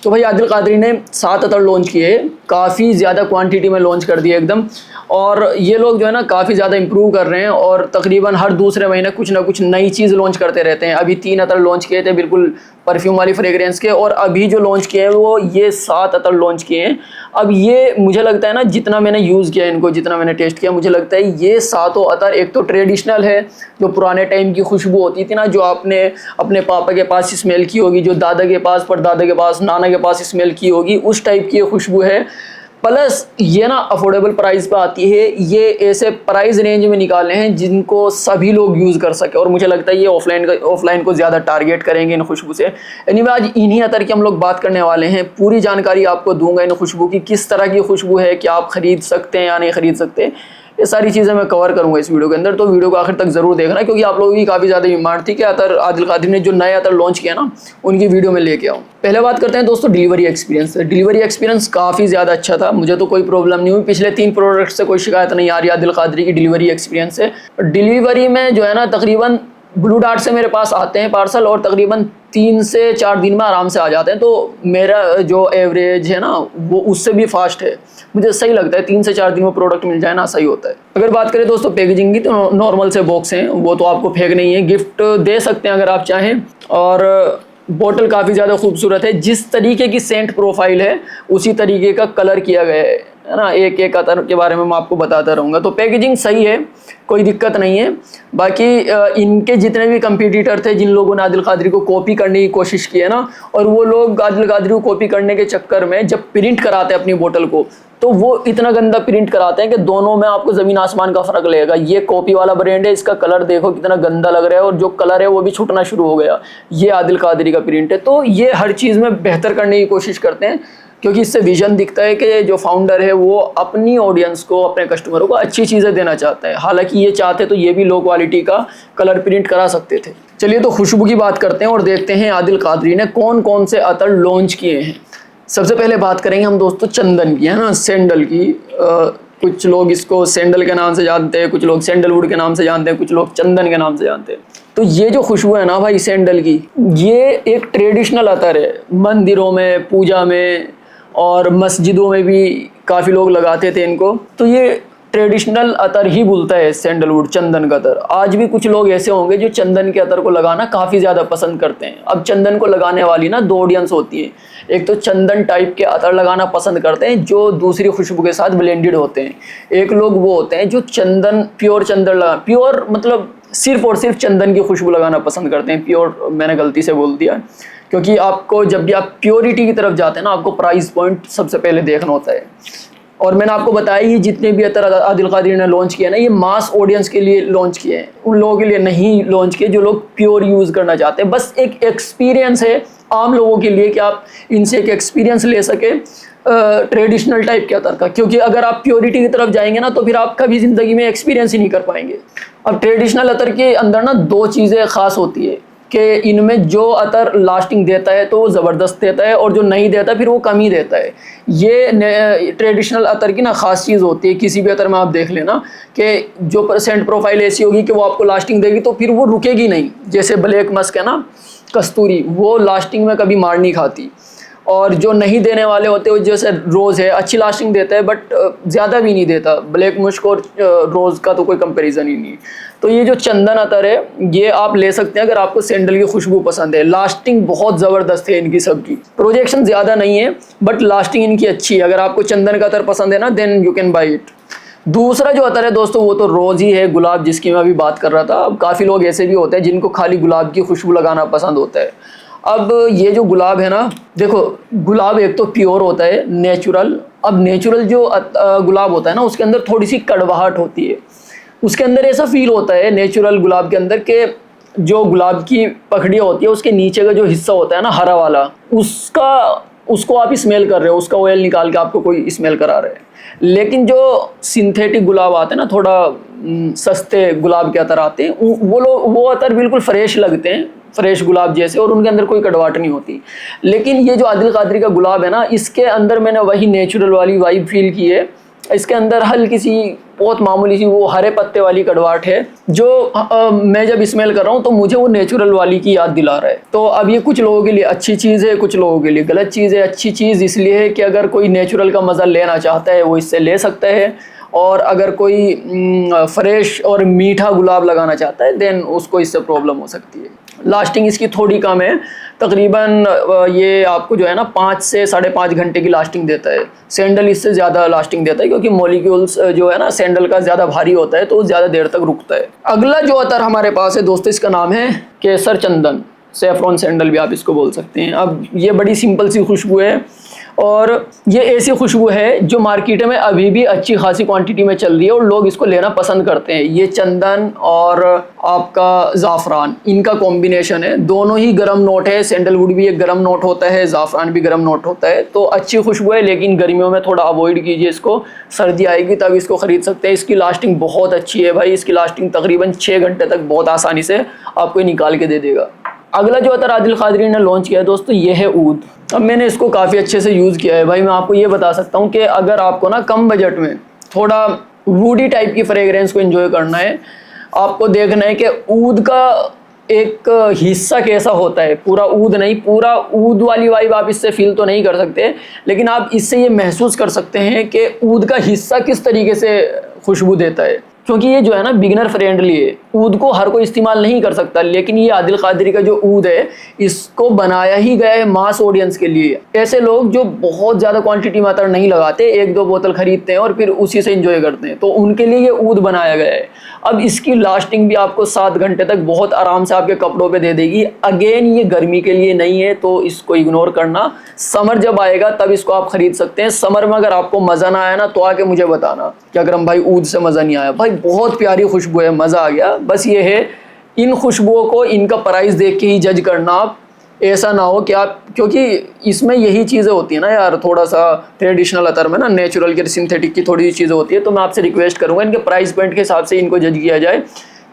तो भाई आदिल कादरी ने 7 अतर लॉन्च किए, काफ़ी ज़्यादा क्वांटिटी में लॉन्च कर दिए एकदम। और ये लोग जो है ना काफ़ी ज़्यादा इंप्रूव कर रहे हैं और तकरीबन हर दूसरे महीने कुछ ना कुछ नई चीज़ लॉन्च करते रहते हैं। अभी 3 अतर लॉन्च किए थे बिल्कुल परफ्यूम वाली फ्रेग्रेंस के, और अभी जो लॉन्च किए हैं वो ये 7 अतर लॉन्च किए हैं। अब ये मुझे लगता है ना, जितना मैंने यूज़ किया इनको, जितना मैंने टेस्ट किया, मुझे लगता है ये 7 अतर एक तो ट्रेडिशनल है, जो पुराने टाइम की खुशबू होती थी ना, जो आपने अपने पापा के पास स्मेल की होगी, जो दादा के पास, परदादा के पास, नाना के पास स्मेल की होगी, उस टाइप की ये खुशबू है। प्लस ये ना अफोर्डेबल प्राइस पे आती है। ये ऐसे प्राइस रेंज में निकाले हैं जिनको सभी लोग यूज़ कर सके, और मुझे लगता है ये ऑफलाइन को ज़्यादा टारगेट करेंगे इन खुशबू से। एनीवे आज इन्हीं अतर की हम लोग बात करने वाले हैं। पूरी जानकारी आपको दूंगा इन खुशबू की, किस तरह की खुशबू है, क्या आप ख़रीद सकते हैं या नहीं ख़रीद सकते, ये सारी चीज़ें मैं कवर करूंगा इस वीडियो के अंदर। तो वीडियो को आखिर तक ज़रूर देखना, क्योंकि आप लोगों की काफ़ी ज़्यादा डिमांड थी कि अतर आदिल कादरी ने जो नए अतर लॉन्च किया ना, उनकी वीडियो में लेके आऊँ। पहले बात करते हैं दोस्तों डिलीवरी एक्सपीरियंस। डिलीवरी एक्सपीरियंस काफ़ी ज़्यादा अच्छा था, मुझे तो कोई प्रॉब्लम नहीं हुई। पिछले 3 प्रोडक्ट से कोई शिकायत नहीं आ रही आदिल कादरी की डिलीवरी एक्सपीरियंस से। डिलीवरी में जो है ना, तकरीबन ब्लू डार्ट से मेरे पास आते हैं पार्सल, और तकरीबन 3 से 4 दिन में आराम से आ जाते हैं। तो मेरा जो एवरेज है ना, वो उससे भी फास्ट है। मुझे सही लगता है 3 से 4 दिन में प्रोडक्ट मिल जाए ना, सही होता है। अगर बात करें दोस्तों पैकेजिंग की, तो नॉर्मल से बॉक्स हैं, वो तो आपको फेंक नहीं है, गिफ्ट दे सकते हैं अगर आप चाहें। और बोतल काफ़ी ज़्यादा खूबसूरत है, जिस तरीके की सेंट प्रोफाइल है उसी तरीके का कलर किया गया है ना। एक अतर के बारे में मैं आपको बताता रहूँगा। तो पैकेजिंग सही है, कोई दिक्कत नहीं है। बाकी इनके जितने भी कंपटीटर थे, जिन लोगों ने आदिल कादरी को कॉपी करने की कोशिश की है ना, और वो लोग आदिल कादरी को कॉपी करने के चक्कर में जब प्रिंट कराते हैं अपनी बोतल को, तो वो इतना गंदा प्रिंट कराते हैं कि दोनों में आपको ज़मीन आसमान का फ़र्क लगेगा। ये कॉपी वाला ब्रांड है, इसका कलर देखो कितना गंदा लग रहा है, और जो कलर है वो भी छूटना शुरू हो गया। ये आदिल कादरी का प्रिंट है। तो ये हर चीज़ में बेहतर करने की कोशिश करते हैं, क्योंकि इससे विजन दिखता है कि जो फाउंडर है वो अपनी ऑडियंस को, अपने कस्टमरों को अच्छी चीज़ें देना चाहता है। हालांकि ये चाहते तो ये भी लो क्वालिटी का कलर प्रिंट करा सकते थे। चलिए तो खुशबू की बात करते हैं और देखते हैं आदिल कादरी ने कौन कौन से अतर लॉन्च किए हैं। सबसे पहले बात करेंगे हम दोस्तों चंदन की, है ना, सैंडल की। कुछ लोग इसको सैंडल के नाम से जानते हैं, कुछ लोग सैंडलवुड के नाम से जानते हैं, कुछ लोग चंदन के नाम से जानते हैं। तो ये जो खुशबू है ना भाई सैंडल की, ये एक ट्रेडिशनल अतर है। मंदिरों में, पूजा में और मस्जिदों में भी काफ़ी लोग लगाते थे इनको। तो ये ट्रेडिशनल अतर ही बोलता है सैंडलवुड, चंदन का अतर। आज भी कुछ लोग ऐसे होंगे जो चंदन के अतर को लगाना काफ़ी ज़्यादा पसंद करते हैं। अब चंदन को लगाने वाली ना 2 ऑडियंस होती है। एक तो चंदन टाइप के अतर लगाना पसंद करते हैं जो दूसरी खुशबू के साथ ब्लेंडेड होते हैं। एक लोग वो होते हैं जो चंदन, प्योर चंदन लगा, प्योर मतलब सिर्फ और सिर्फ चंदन की खुशबू लगाना पसंद करते हैं। प्योर मैंने गलती से बोल दिया, क्योंकि आपको जब भी आप प्योरिटी की तरफ जाते हैं ना, आपको प्राइस पॉइंट सबसे पहले देखना होता है। और मैंने आपको बताया ये जितने भी अतर आदिल कादरी ने लॉन्च किया ना, ये मास ऑडियंस के लिए लॉन्च किए हैं, उन लोगों के लिए नहीं लॉन्च किए जो लोग प्योर यूज़ करना चाहते हैं। बस एक एक्सपीरियंस है आम लोगों के लिए कि आप इनसे एक एक्सपीरियंस ले सके ट्रेडिशनल टाइप के अतर का। क्योंकि अगर आप प्योरिटी की तरफ जाएंगे ना, तो फिर आप कभी ज़िंदगी में एक्सपीरियंस ही नहीं कर पाएंगे। अब ट्रेडिशनल अतर के अंदर ना 2 चीज़ें ख़ास होती है कि इनमें जो अतर लास्टिंग देता है तो वो ज़बरदस्त देता है, और जो नहीं देता फिर वो कम ही देता है। ये ट्रेडिशनल अतर की ना ख़ास चीज़ होती है। किसी भी अतर में आप देख लेना कि जो परसेंट प्रोफाइल ऐसी होगी कि वो आपको लास्टिंग देगी, तो फिर वो रुकेगी नहीं। जैसे ब्लैक मस्क है ना, कस्तूरी, वो लास्टिंग में कभी मार नहीं खाती। और जो नहीं देने वाले होते हैं, जैसे रोज़ है, अच्छी लास्टिंग देता है बट ज़्यादा भी नहीं देता। ब्लैक मुश्क और रोज़ का तो कोई कंपैरिजन ही नहीं। तो ये जो चंदन अतर है, ये आप ले सकते हैं अगर आपको सैंडल की खुशबू पसंद है। लास्टिंग बहुत ज़बरदस्त है इनकी सबकी, प्रोजेक्शन ज़्यादा नहीं है बट लास्टिंग इनकी अच्छी है। अगर आपको चंदन का अतर पसंद है ना, then you can buy it. दूसरा जो अतर है दोस्तों, वो तो रोज़ ही है, गुलाब, जिसकी मैं अभी बात कर रहा था। अब काफ़ी लोग ऐसे भी होते हैं जिनको खाली गुलाब की खुशबू लगाना पसंद होता है। अब ये जो गुलाब है ना, देखो गुलाब एक तो प्योर होता है, नेचुरल। अब नेचुरल जो गुलाब होता है ना, उसके अंदर थोड़ी सी कड़वाहट होती है। उसके अंदर ऐसा फील होता है नेचुरल गुलाब के अंदर के जो गुलाब की पखड़ियाँ होती है, उसके नीचे का जो हिस्सा होता है ना, हरा वाला, उसको आप स्मेल कर रहे हो, उसका ऑयल निकाल के आपको कोई स्मेल करा रहे हैं। लेकिन जो सिंथेटिक गुलाब आते हैं ना, थोड़ा सस्ते गुलाब के अतर आते हैं, वो अतर बिल्कुल फ्रेश लगते हैं, फ्रेश गुलाब जैसे, और उनके अंदर कोई कड़वाहट नहीं होती। लेकिन ये जो आदिल कादरी का गुलाब है ना, इसके अंदर मैंने वही नेचुरल वाली वाइब फील की है इसके अंदर हल्की सी बहुत मामूली सी वो हरे पत्ते वाली कड़वाहट है, जो मैं जब स्मेल कर रहा हूँ तो मुझे वो नेचुरल वाली की याद दिला रहा है। तो अब ये कुछ लोगों के लिए अच्छी चीज़ है, कुछ लोगों के लिए गलत चीज़ है। अच्छी चीज़ इसलिए है कि अगर कोई नेचुरल का मज़ा लेना चाहता है वो इससे ले सकता है, और अगर कोई फ्रेश और मीठा गुलाब लगाना चाहता है देन उसको इससे प्रॉब्लम हो सकती है। लास्टिंग इसकी थोड़ी कम है, तकरीबन ये आपको जो है ना 5 से 5.5 घंटे की लास्टिंग देता है। सैंडल इससे ज़्यादा लास्टिंग देता है क्योंकि मॉलिक्यूल्स जो है ना सैंडल का ज़्यादा भारी होता है तो ज़्यादा देर तक रुकता है। अगला जो अतर हमारे पास है दोस्तों, इसका नाम है केसर चंदन, सेफ्रॉन सैंडल भी आप इसको बोल सकते हैं। अब ये बड़ी सिंपल सी खुशबू है और ये ऐसी खुशबू है जो मार्केट में अभी भी अच्छी खासी क्वांटिटी में चल रही है और लोग इसको लेना पसंद करते हैं। ये चंदन और आपका ज़ाफ़रान इनका कॉम्बिनेशन है, दोनों ही गर्म नोट है। सैंडलवुड भी एक गर्म नोट होता है, ज़ाफ़रान भी गर्म नोट होता है, तो अच्छी खुशबू है। लेकिन गर्मियों में थोड़ा अवॉइड कीजिए इसको, सर्दी आएगी तब इसको ख़रीद सकते हैं। इसकी लास्टिंग बहुत अच्छी है भाई, इसकी लास्टिंग तकरीबन 6 घंटे तक बहुत आसानी से आपको निकाल के दे देगा। अगला जो अतर आदिल क़ादरी ने लॉन्च किया है दोस्तों, ये है ऊद। अब मैंने इसको काफ़ी अच्छे से यूज़ किया है भाई। मैं आपको ये बता सकता हूँ कि अगर आपको ना कम बजट में थोड़ा वुडी टाइप की फ्रेगरेंस को एंजॉय करना है, आपको देखना है कि ऊद का एक हिस्सा कैसा होता है। पूरा ऊद नहीं, पूरा ऊद वाली वाइब आप इससे फील तो नहीं कर सकते, लेकिन आप इससे ये महसूस कर सकते हैं कि ऊद का हिस्सा किस तरीके से खुशबू देता है। क्योंकि ये जो है ना बिगिनर फ्रेंडली है, ऊद को हर कोई इस्तेमाल नहीं कर सकता, लेकिन ये आदिल क़ादरी का जो ऊद है इसको बनाया ही गया है मास ऑडियंस के लिए। ऐसे लोग जो बहुत ज़्यादा क्वांटिटी में अतर नहीं लगाते, 1-2 बोतल खरीदते हैं और फिर उसी से इंजॉय करते हैं, तो उनके लिए ये ऊद बनाया गया है। अब इसकी लास्टिंग भी आपको 7 घंटे तक बहुत आराम से आपके कपड़ों पे दे देगी। अगेन ये गर्मी के लिए नहीं है तो इसको इग्नोर करना, समर जब आएगा तब इसको आप खरीद सकते हैं। समर में अगर आपको मज़ा ना आया ना तो आके मुझे बताना कि अगर भाई ऊद से मज़ा नहीं आया। भाई बहुत प्यारी खुशबू है, मज़ा आ गया। बस ये है इन खुशबुओं को इनका प्राइस देख के ही जज करना आप, ऐसा ना हो कि आप, क्योंकि इसमें यही चीज़ें होती है ना यार, थोड़ा सा ट्रेडिशनल अतर में ना नेचुरल की सिंथेटिक की थोड़ी सी चीज़ें होती है। तो मैं आपसे रिक्वेस्ट करूँगा इनके प्राइस पॉइंट के हिसाब से इनको जज किया जाए,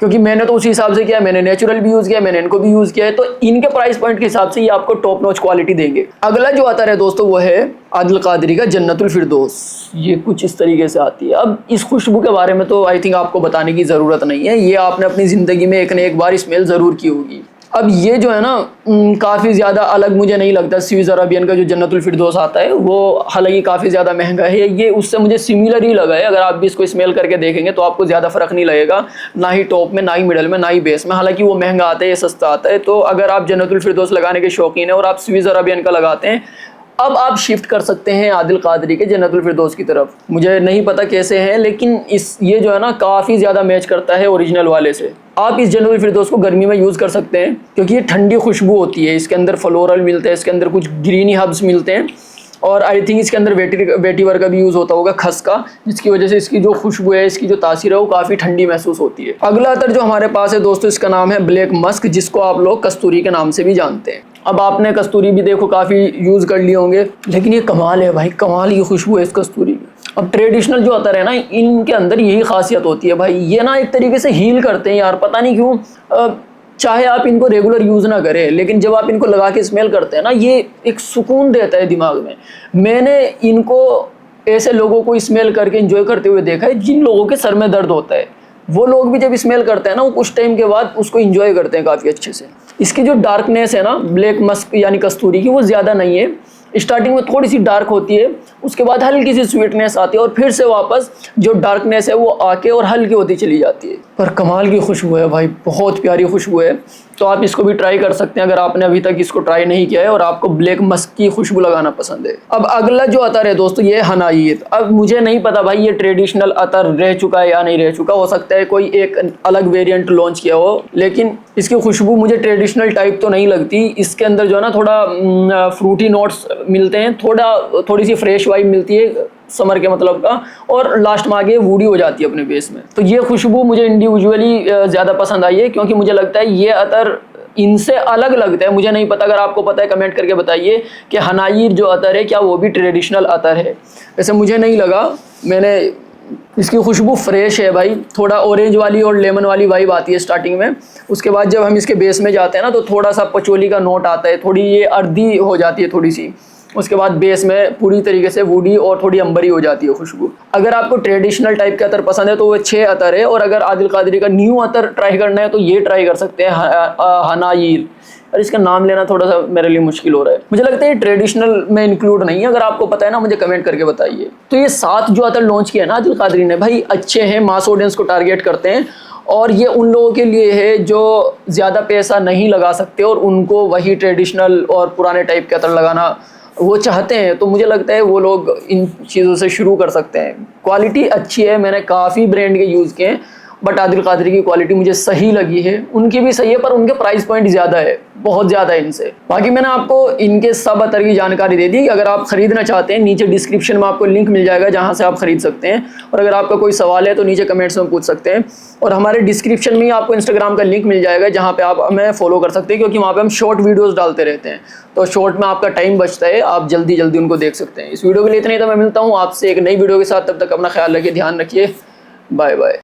क्योंकि मैंने तो उसी हिसाब से किया, मैंने नेचुरल भी यूज़ किया, मैंने इनको भी यूज़ किया है, तो इनके प्राइस पॉइंट के हिसाब से ये आपको टॉप नॉच क्वालिटी देंगे। अगला जो अतर है दोस्तों वो है आदिल क़ादरी का जन्नतुल फिरदौस। ये कुछ इस तरीके से आती है। अब इस खुशबू के बारे में तो आई थिंक आपको बताने की ज़रूरत नहीं है, ये आपने अपनी ज़िंदगी में एक न एक बार स्मेल ज़रूर की होगी। अब ये जो है ना काफ़ी ज़्यादा अलग मुझे नहीं लगता। स्विस अरबियन का जो जन्नतुल फिरदौस आता है वो हालांकि काफ़ी ज़्यादा महंगा है, ये उससे मुझे सिमिलर ही लगा है। अगर आप भी इसको स्मेल करके देखेंगे तो आपको ज़्यादा फ़र्क नहीं लगेगा, ना ही टॉप में, ना ही मिडल में, ना ही बेस में। हालांकि वो महंगा आता है, ये सस्ता आता है। तो अगर आप जन्नतुल फिरदौस लगाने के शौकीन हैं और आप स्विस अरबियन का लगाते हैं, अब आप शिफ्ट कर सकते हैं आदिल क़ादरी के जन्नतुल फिरदौस की तरफ। मुझे नहीं पता कैसे हैं, लेकिन ये जो है ना काफ़ी ज़्यादा मैच करता है ओरिजिनल वाले से। आप इस जन्नतुल फिरदौस को गर्मी में यूज़ कर सकते हैं क्योंकि ये ठंडी खुशबू होती है। इसके अंदर फ्लोरल मिलते हैं, इसके अंदर कुछ ग्रीनी हर्ब्स मिलते हैं, और आई थिंक इसके अंदर वेटिवर का भी यूज़ होता होगा, खस का, जिसकी वजह से इसकी जो खुशबू है, इसकी जो तासीर है वो काफ़ी ठंडी महसूस होती है। अगला अतर जो हमारे पास है दोस्तों, इसका नाम है ब्लैक मस्क, जिसको आप लोग कस्तूरी के नाम से भी जानते हैं। अब आपने कस्तूरी भी देखो काफ़ी यूज़ कर लिए होंगे, लेकिन ये कमाल है भाई, कमाल की खुशबू है इस कस्तूरी की। अब ट्रेडिशनल जो अतर है ना, इनके अंदर यही खासियत होती है भाई, ये ना एक तरीके से हील करते हैं यार, पता नहीं क्यों। चाहे आप इनको रेगुलर यूज़ ना करें, लेकिन जब आप इनको लगा के स्मेल करते हैं ना, ये एक सुकून देता है दिमाग में। मैंने इनको ऐसे लोगों को स्मेल करके एंजॉय करते हुए देखा है जिन लोगों के सर में दर्द होता है। वो लोग भी जब स्मेल करते हैं ना, वो कुछ टाइम के बाद उसको एंजॉय करते हैं काफ़ी अच्छे से। इसकी जो डार्कनेस है ना ब्लैक मस्क यानी कस्तूरी की, वो ज़्यादा नहीं है। स्टार्टिंग में थोड़ी सी डार्क होती है, उसके बाद हल्की सी स्वीटनेस आती है, और फिर से वापस जो डार्कनेस है वो आके और हल्की होती चली जाती है। पर कमाल की खुशबू है भाई, बहुत प्यारी खुशबू है। तो आप इसको भी ट्राई कर सकते हैं अगर आपने अभी तक इसको ट्राई नहीं किया है और आपको ब्लैक मस्क की खुशबू लगाना पसंद है। अब अगला जो अतर है दोस्तों, ये हनायत। अब मुझे नहीं पता भाई ये ट्रेडिशनल अतर रह चुका है या नहीं रह चुका, हो सकता है कोई एक अलग वेरिएंट लॉन्च किया हो, लेकिन इसकी खुशबू मुझे ट्रेडिशनल टाइप तो नहीं लगती। इसके अंदर जो है ना थोड़ा फ्रूटी नोट्स मिलते हैं, थोड़ी सी फ्रेश वाइब मिलती है समर के मतलब का, और लास्ट में आगे वूडी हो जाती है अपने बेस में। तो ये खुशबू मुझे इंडिविजुअली ज़्यादा पसंद आई है, क्योंकि मुझे लगता है ये अतर इनसे अलग लगता है। मुझे नहीं पता, अगर आपको पता है कमेंट करके बताइए कि हनायत जो अतर है क्या वो भी ट्रेडिशनल अतर है। वैसे मुझे नहीं लगा, मैंने इसकी खुशबू फ्रेश है भाई, थोड़ा ऑरेंज वाली और लेमन वाली वाइब आती है स्टार्टिंग में। उसके बाद जब हम इसके बेस में जाते हैं ना तो थोड़ा सा पचोली का नोट आता है, थोड़ी ये अर्दी हो जाती है थोड़ी सी, उसके बाद बेस में पूरी तरीके से वुडी और थोड़ी अंबरी हो जाती है खुशबू। अगर आपको ट्रेडिशनल टाइप के अतर पसंद है तो वो 6 अतर है, और अगर आदिल कादरी का न्यू अतर ट्राई करना है तो ये ट्राई कर सकते हैं, हनायीर। और इसका नाम लेना थोड़ा सा मेरे लिए मुश्किल हो रहा है, मुझे लगता है ये ट्रेडिशनल में इंक्लूड नहीं है। अगर आपको पता है ना मुझे कमेंट करके बताइए। तो ये 7 जो अतर लॉन्च किया है ना आदिल कादरी ने, भाई अच्छे हैं, मास ऑडियंस को टारगेट करते हैं, और ये उन लोगों के लिए है जो ज़्यादा पैसा नहीं लगा सकते और उनको वही ट्रेडिशनल और पुराने टाइप के अतर लगाना वो चाहते हैं। तो मुझे लगता है वो लोग इन चीज़ों से शुरू कर सकते हैं। क्वालिटी अच्छी है, मैंने काफ़ी ब्रांड के यूज़ किए हैं, बट आदिल कादरी की क्वालिटी मुझे सही लगी है। उनकी भी सही है, पर उनके प्राइस पॉइंट ज़्यादा है, बहुत ज़्यादा है इनसे। बाकी मैंने आपको इनके सब अतर की जानकारी दे दी। अगर आप ख़रीदना चाहते हैं नीचे डिस्क्रिप्शन में आपको लिंक मिल जाएगा जहाँ से आप ख़रीद सकते हैं, और अगर आपका कोई सवाल है तो नीचे कमेंट्स में पूछ सकते हैं। और हमारे डिस्क्रिप्शन में ही आपको इंस्टाग्राम का लिंक मिल जाएगा जहाँ पर आप हमें फॉलो कर सकते हैं, क्योंकि वहाँ पर हम शॉर्ट वीडियोज़ डालते रहते हैं, तो शॉर्ट में आपका टाइम बचता है, आप जल्दी जल्दी उनको देख सकते हैं। इस वीडियो के लिए इतना ही, तो मैं मिलता हूँ आपसे एक नई वीडियो के साथ। तब तक अपना ख्याल रखिए, ध्यान रखिए, बाय बाय।